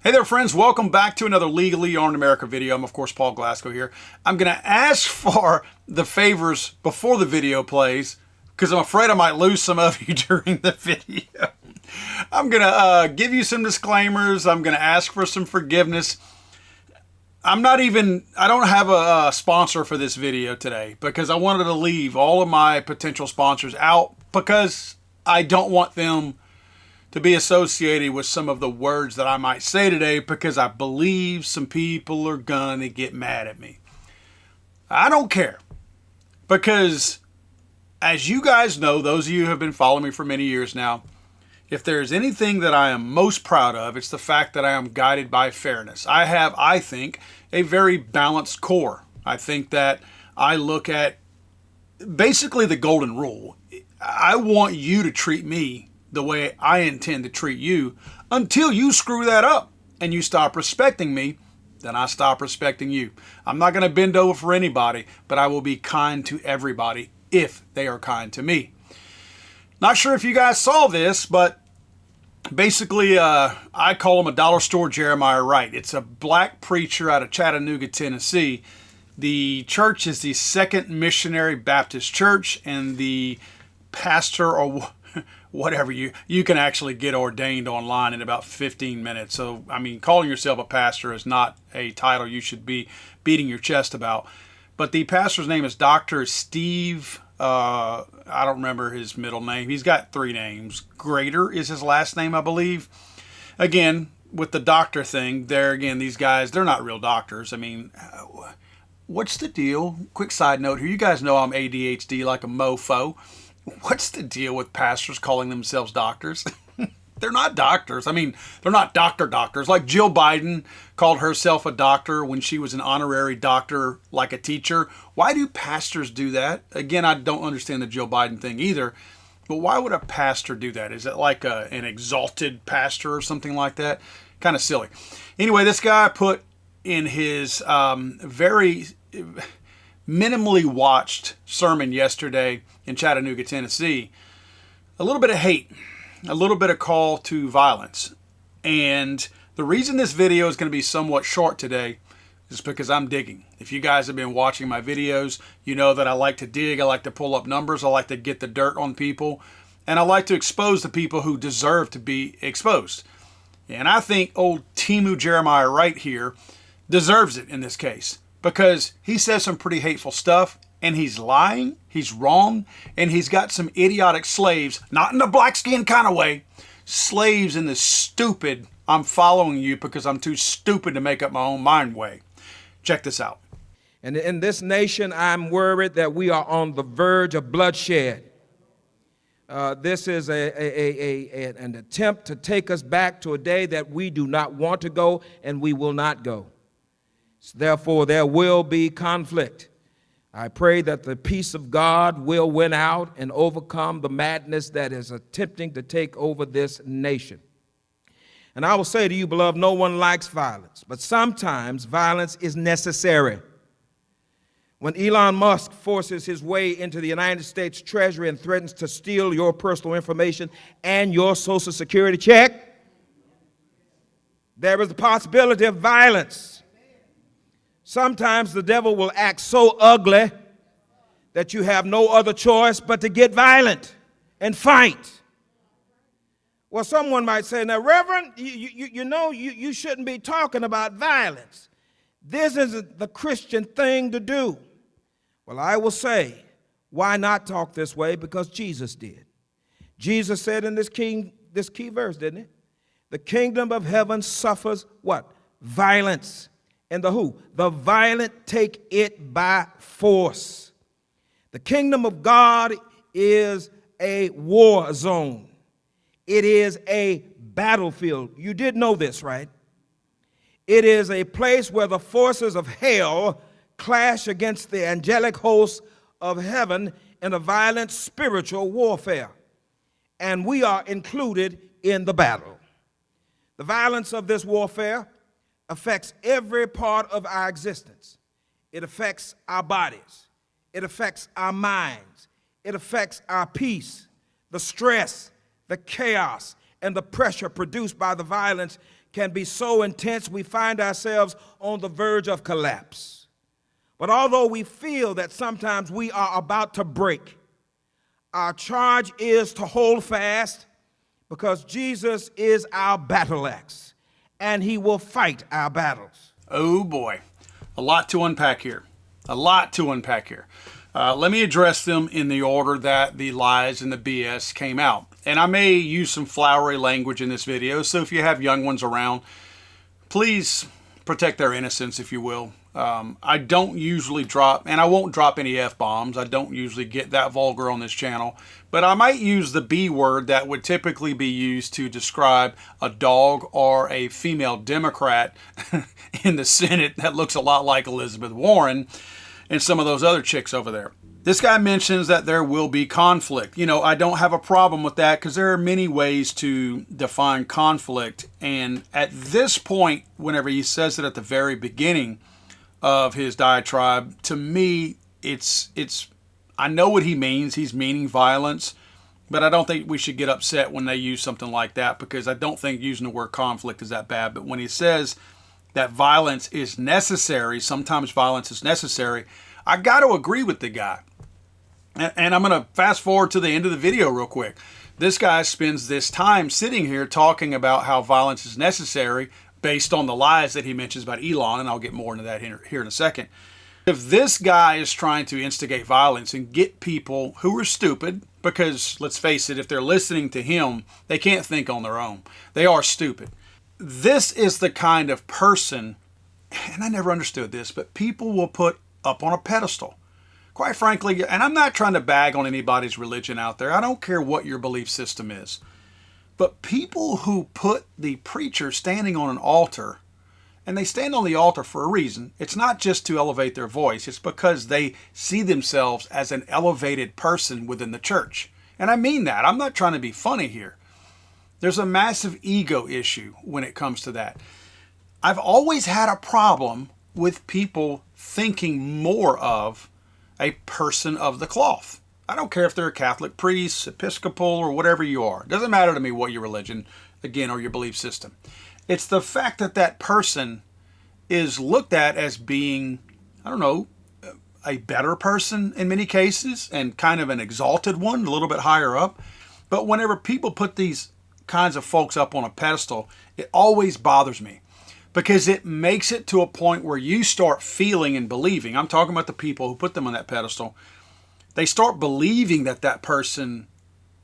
Hey there, friends. Welcome back to another Legally Armed America video. I'm, of course, Paul Glasgow here. I'm going to ask for the favors before the video plays because I'm afraid I might lose some of you during the video. I'm going to give you some disclaimers. I'm going to ask for some forgiveness. I don't have a sponsor for this video today because I wanted to leave all of my potential sponsors out because I don't want them to be associated with some of the words that I might say today because I believe some people are gonna get mad at me. I don't care because, as you guys know, those of you who have been following me for many years now, if there's anything that I am most proud of, it's the fact that I am guided by fairness. I have, I think, a very balanced core. I think that I look at basically the golden rule. I want you to treat me the way I intend to treat you until you screw that up and you stop respecting me, then I stop respecting you. I'm not going to bend over for anybody, but I will be kind to everybody if they are kind to me. Not sure if you guys saw this, but basically I call him a dollar store Jeremiah Wright. It's a black preacher out of Chattanooga, Tennessee. The church is the Second Missionary Baptist Church, and the pastor, or whatever, you can actually get ordained online in about 15 minutes. So, I mean, calling yourself a pastor is not a title you should be beating your chest about. But the pastor's name is Dr. Steve, I don't remember his middle name. He's got three names. Grader is his last name, I believe. Again, with the doctor thing, these guys, they're not real doctors. I mean, what's the deal? Quick side note here. You guys know I'm ADHD like a mofo. What's the deal with pastors calling themselves doctors? They're not doctors. I mean, they're not doctors. Like Jill Biden called herself a doctor when she was an honorary doctor, like a teacher. Why do pastors do that? Again, I don't understand the Jill Biden thing either. But why would a pastor do that? Is it like an exalted pastor or something like that? Kind of silly. Anyway, this guy put in his very minimally watched sermon yesterday in Chattanooga, Tennessee, a little bit of hate, a little bit of call to violence. And the reason this video is going to be somewhat short today is because I'm digging. If you guys have been watching my videos, you know that I like to dig, I like to pull up numbers, I like to get the dirt on people, and I like to expose the people who deserve to be exposed. And I think old Timu Jeremiah Wright here deserves it in this case, because he says some pretty hateful stuff, and he's lying, he's wrong, and he's got some idiotic slaves, not in the black skin kind of way, slaves in the stupid, I'm following you because I'm too stupid to make up my own mind way. Check this out. And in this nation, I'm worried that we are on the verge of bloodshed. This is an attempt to take us back to a day that we do not want to go, and we will not go. Therefore, there will be conflict. I pray that the peace of God will win out and overcome the madness that is attempting to take over this nation. And I will say to you, beloved, no one likes violence, but sometimes violence is necessary. When Elon Musk forces his way into the United States Treasury and threatens to steal your personal information and your Social Security check, there is the possibility of violence. Sometimes the devil will act so ugly that you have no other choice but to get violent and fight. Well, someone might say, now, Reverend, you shouldn't be talking about violence. This isn't the Christian thing to do. Well, I will say, why not talk this way? Because Jesus did. Jesus said in this key verse, didn't it? The kingdom of heaven suffers what? Violence. And the who? The violent take it by force. The kingdom of God is a war zone. It is a battlefield. You did know this, right? It is a place where the forces of hell clash against the angelic hosts of heaven in a violent spiritual warfare. And we are included in the battle. The violence of this warfare affects every part of our existence. It affects our bodies. It affects our minds. It affects our peace. The stress, the chaos, and the pressure produced by the violence can be so intense we find ourselves on the verge of collapse. But although we feel that sometimes we are about to break, our charge is to hold fast, because Jesus is our battle axe, and he will fight our battles. Oh boy, a lot to unpack here. A lot to unpack here. Let me address them in the order that the lies and the BS came out. And I may use some flowery language in this video, so if you have young ones around, please protect their innocence, if you will. I don't usually drop, and I won't drop any F-bombs. I don't usually get that vulgar on this channel. But I might use the B word that would typically be used to describe a dog or a female Democrat in the Senate that looks a lot like Elizabeth Warren and some of those other chicks over there. This guy mentions that there will be conflict. You know, I don't have a problem with that because there are many ways to define conflict. And at this point, whenever he says it at the very beginning of his diatribe, to me, it's I know what he means. He's meaning violence, but I don't think we should get upset when they use something like that, because I don't think using the word conflict is that bad. But when he says that violence is necessary, sometimes violence is necessary, I got to agree with the guy. And I'm going to fast forward to the end of the video real quick. This guy spends this time sitting here talking about how violence is necessary based on the lies that he mentions about Elon, and I'll get more into that here in a second. If this guy is trying to instigate violence and get people who are stupid, because let's face it, if they're listening to him, they can't think on their own. They are stupid. This is the kind of person, and I never understood this, but people will put up on a pedestal. Quite frankly, and I'm not trying to bag on anybody's religion out there. I don't care what your belief system is. But people who put the preacher standing on an altar, and they stand on the altar for a reason. It's not just to elevate their voice. It's because they see themselves as an elevated person within the church. And I mean that. I'm not trying to be funny here. There's a massive ego issue when it comes to that. I've always had a problem with people thinking more of a person of the cloth. I don't care if they're a Catholic priest, Episcopal, or whatever you are. It doesn't matter to me what your religion, again, or your belief system. It's the fact that that person is looked at as being, I don't know, a better person in many cases, and kind of an exalted one, a little bit higher up. But whenever people put these kinds of folks up on a pedestal, it always bothers me, because it makes it to a point where you start feeling and believing. I'm talking about the people who put them on that pedestal. They start believing that that person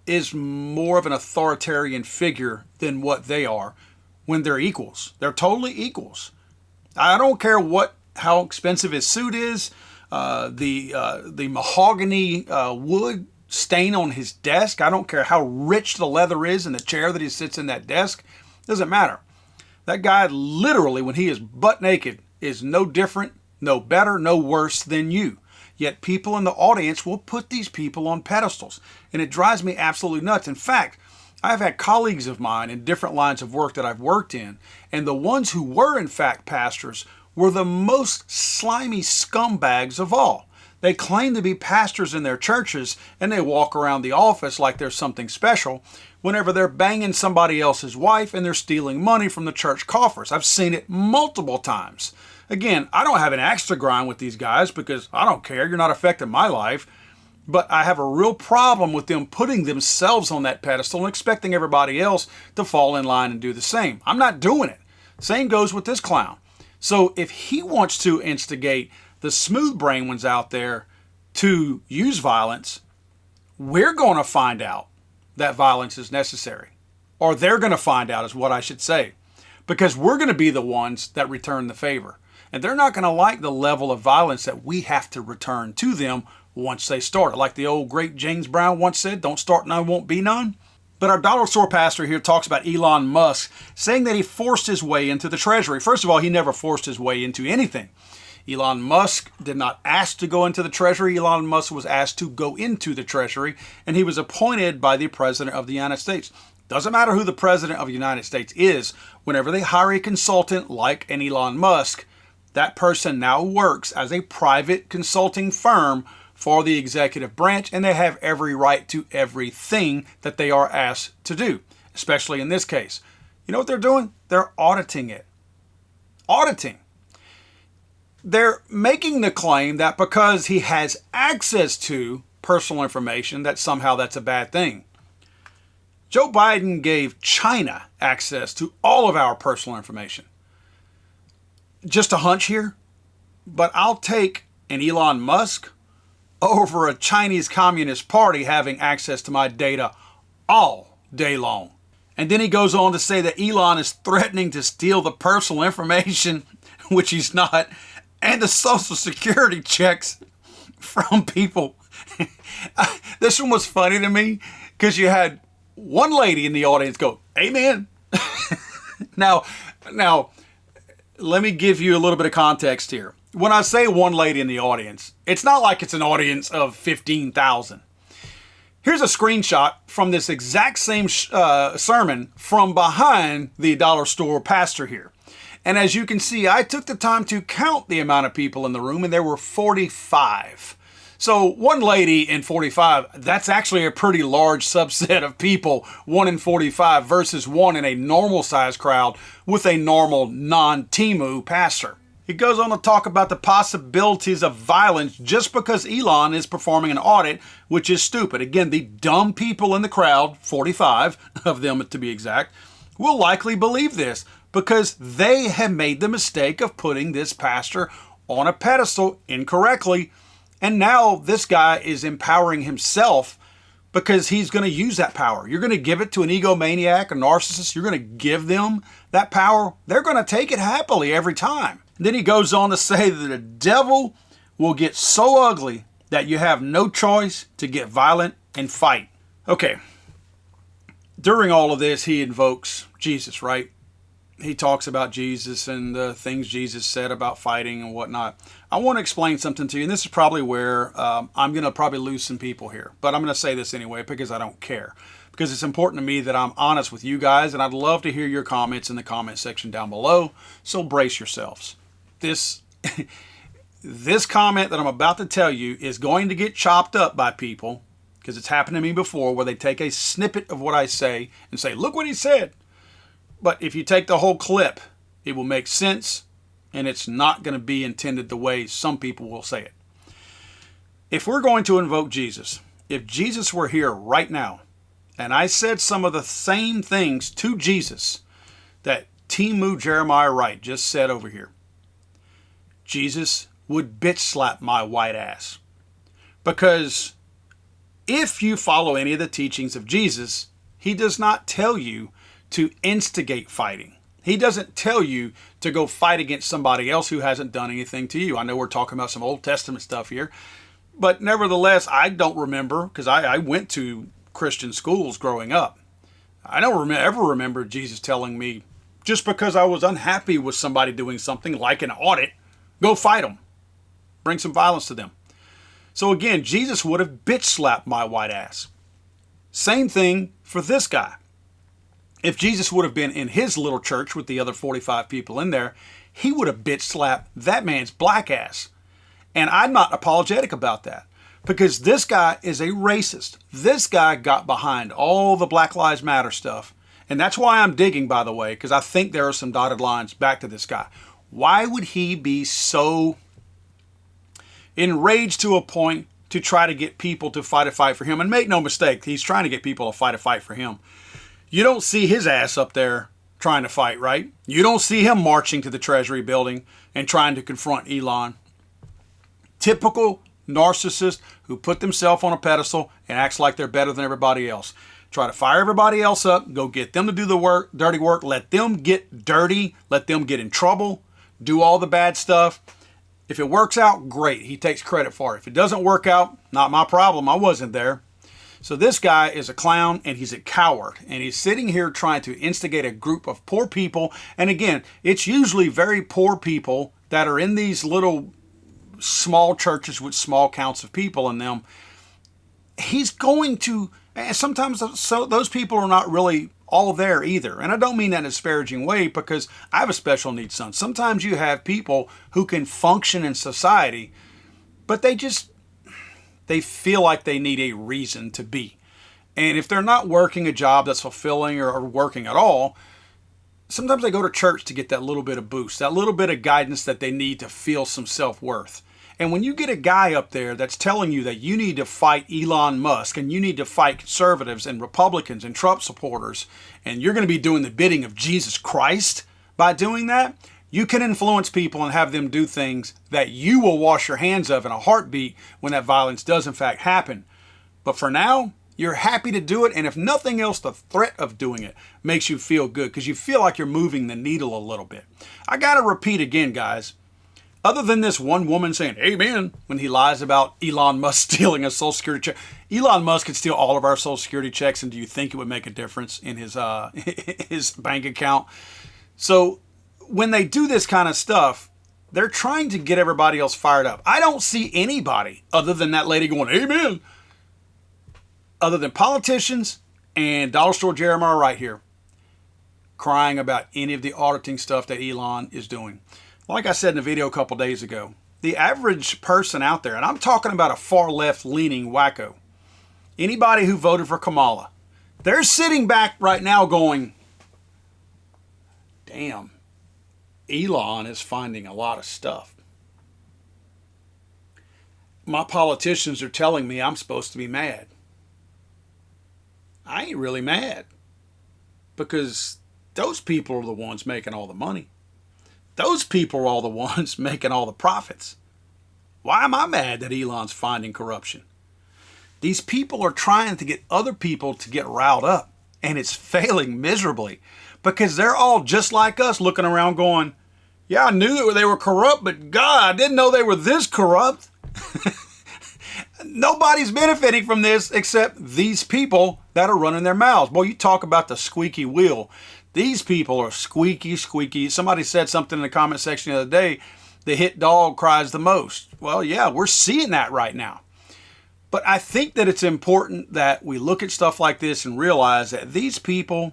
is more of an authoritarian figure than what they are, when they're equals. They're totally equals. I don't care how expensive his suit is, the mahogany wood stain on his desk. I don't care how rich the leather is in the chair that he sits in that desk. Doesn't matter. That guy literally, when he is butt naked, is no different, no better, no worse than you. Yet people in the audience will put these people on pedestals. And it drives me absolutely nuts. In fact, I've had colleagues of mine in different lines of work that I've worked in, and the ones who were in fact pastors were the most slimy scumbags of all. They claim to be pastors in their churches, and they walk around the office like there's something special whenever they're banging somebody else's wife and they're stealing money from the church coffers. I've seen it multiple times. Again, I don't have an axe to grind with these guys because I don't care. You're not affecting my life. But I have a real problem with them putting themselves on that pedestal and expecting everybody else to fall in line and do the same. I'm not doing it. Same goes with this clown. So if he wants to instigate the smooth brain ones out there to use violence, we're going to find out that violence is necessary. Or they're going to find out is what I should say. Because we're going to be the ones that return the favor. And they're not going to like the level of violence that we have to return to them once they start it. Like the old great James Brown once said, don't start none, won't be none. But our dollar store pastor here talks about Elon Musk, saying that he forced his way into the treasury. First of all, he never forced his way into anything. Elon Musk did not ask to go into the treasury. Elon Musk was asked to go into the treasury, and he was appointed by the President of the United States. Doesn't matter who the President of the United States is, whenever they hire a consultant like an Elon Musk, that person now works as a private consulting firm for the executive branch, and they have every right to everything that they are asked to do, especially in this case. You know what they're doing? They're auditing it. Auditing. They're making the claim that because he has access to personal information, that somehow that's a bad thing. Joe Biden gave China access to all of our personal information. Just a hunch here, but I'll take an Elon Musk over a Chinese Communist Party having access to my data all day long. And then he goes on to say that Elon is threatening to steal the personal information, which he's not, and the Social Security checks from people. This one was funny to me because you had one lady in the audience go, "Amen." Now, let me give you a little bit of context here. When I say one lady in the audience, it's not like it's an audience of 15,000. Here's a screenshot from this exact same sermon from behind the dollar store pastor here. And as you can see, I took the time to count the amount of people in the room, and there were 45. So one lady in 45, that's actually a pretty large subset of people, 1 in 45 versus 1 in a normal size crowd with a normal non-Temu pastor. He goes on to talk about the possibilities of violence just because Elon is performing an audit, which is stupid. Again, the dumb people in the crowd, 45 of them to be exact, will likely believe this because they have made the mistake of putting this pastor on a pedestal incorrectly. And now this guy is empowering himself because he's going to use that power. You're going to give it to an egomaniac, a narcissist. You're going to give them that power. They're going to take it happily every time. And then he goes on to say that the devil will get so ugly that you have no choice to get violent and fight. Okay. During all of this, he invokes Jesus, right? He talks about Jesus and the things Jesus said about fighting and whatnot. I want to explain something to you, and this is probably where I'm going to probably lose some people here. But I'm going to say this anyway because I don't care. Because it's important to me that I'm honest with you guys, and I'd love to hear your comments in the comment section down below. So brace yourselves. This comment that I'm about to tell you is going to get chopped up by people, because it's happened to me before, where they take a snippet of what I say and say, "Look what he said." But if you take the whole clip, it will make sense, and it's not going to be intended the way some people will say it. If we're going to invoke Jesus, if Jesus were here right now, and I said some of the same things to Jesus that Temu Jeremiah Wright just said over here, Jesus would bitch slap my white ass. Because if you follow any of the teachings of Jesus, he does not tell you to instigate fighting. He doesn't tell you to go fight against somebody else who hasn't done anything to you. I know we're talking about some Old Testament stuff here, but nevertheless, I don't remember, because I went to Christian schools growing up. I don't ever remember Jesus telling me, just because I was unhappy with somebody doing something like an audit, go fight them. Bring some violence to them. So again, Jesus would have bitch slapped my white ass. Same thing for this guy. If Jesus would have been in his little church with the other 45 people in there, he would have bitch slapped that man's black ass. And I'm not apologetic about that, because this guy is a racist. This guy got behind all the Black Lives Matter stuff. And that's why I'm digging, by the way, because I think there are some dotted lines back to this guy. Why would he be so enraged to a point to try to get people to fight a fight for him? And make no mistake, he's trying to get people to fight a fight for him. You don't see his ass up there trying to fight, right? You don't see him marching to the Treasury building and trying to confront Elon. Typical narcissist who put themselves on a pedestal and acts like they're better than everybody else. Try to fire everybody else up, go get them to do the work, dirty work, let them get dirty, let them get in trouble, do all the bad stuff. If it works out, great. He takes credit for it. If it doesn't work out, not my problem. I wasn't there. So this guy is a clown, and he's a coward, and he's sitting here trying to instigate a group of poor people. And again, it's usually very poor people that are in these little small churches with small counts of people in them. He's going to, and sometimes so those people are not really all there either. And I don't mean that in a disparaging way, because I have a special needs son. Sometimes you have people who can function in society, but they feel like they need a reason to be. And if they're not working a job that's fulfilling or working at all, sometimes they go to church to get that little bit of boost, that little bit of guidance that they need to feel some self-worth. And when you get a guy up there that's telling you that you need to fight Elon Musk and you need to fight conservatives and Republicans and Trump supporters, and you're going to be doing the bidding of Jesus Christ by doing that, you can influence people and have them do things that you will wash your hands of in a heartbeat when that violence does in fact happen. But for now, you're happy to do it, and if nothing else, the threat of doing it makes you feel good because you feel like you're moving the needle a little bit. I got to repeat again, guys. Other than this one woman saying amen when he lies about Elon Musk stealing a Social Security check. Elon Musk could steal all of our Social Security checks, and do you think it would make a difference in his his bank account? So when they do this kind of stuff, they're trying to get everybody else fired up. I don't see anybody other than that lady going amen, other than politicians and Dollar Store Jeremiah right here, crying about any of the auditing stuff that Elon is doing. Like I said in a video a couple days ago, the average person out there, and I'm talking about a far left leaning wacko, anybody who voted for Kamala, they're sitting back right now going, damn, Elon is finding a lot of stuff. My politicians are telling me I'm supposed to be mad. I ain't really mad because those people are the ones making all the money. Those people are all the ones making all the profits. Why am I mad that Elon's finding corruption? These people are trying to get other people to get riled up, and it's failing miserably because they're all just like us looking around going, yeah, I knew they were corrupt, but God, I didn't know they were this corrupt. Nobody's benefiting from this except these people that are running their mouths. Boy, you talk about the squeaky wheel. These people are squeaky, squeaky. Somebody said something in the comment section the other day, the hit dog cries the most. Well, yeah, we're seeing that right now. But I think that it's important that we look at stuff like this and realize that these people,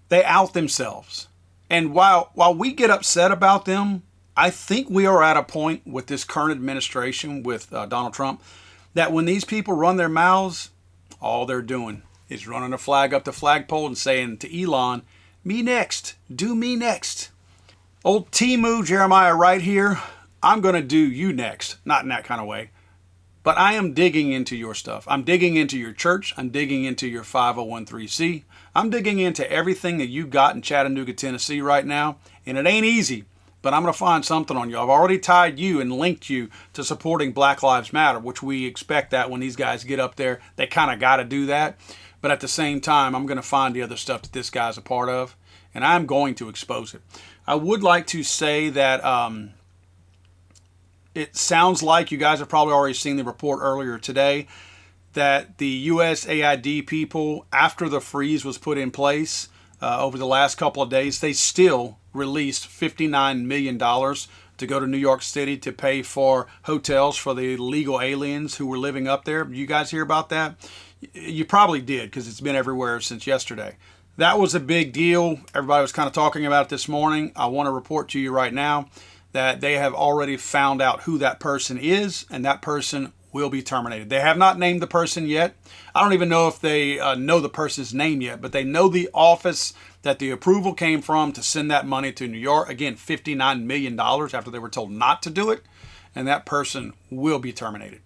they out themselves. And while we get upset about them, I think we are at a point with this current administration, with Donald Trump, that when these people run their mouths, all they're doing is running a flag up the flagpole and saying to Elon, me next, do me next. Old Timu Jeremiah right here, I'm going to do you next. Not in that kind of way. But I am digging into your stuff. I'm digging into your church. I'm digging into your 501c. I'm digging into everything that you got in Chattanooga, Tennessee right now. And it ain't easy, but I'm going to find something on you. I've already tied you and linked you to supporting Black Lives Matter, which we expect that when these guys get up there, they kind of got to do that. But at the same time, I'm going to find the other stuff that this guy's a part of, and I'm going to expose it. I would like to say that it sounds like you guys have probably already seen the report earlier today that the USAID people, after the freeze was put in place over the last couple of days, they still released $59 million to go to New York City to pay for hotels for the illegal aliens who were living up there. You guys hear about that? You probably did because it's been everywhere since yesterday. That was a big deal. Everybody was kind of talking about it this morning. I want to report to you right now that they have already found out who that person is, and that person will be terminated. They have not named the person yet. I don't even know if they know the person's name yet, but they know the office that the approval came from to send that money to New York. Again, $59 million after they were told not to do it, and that person will be terminated.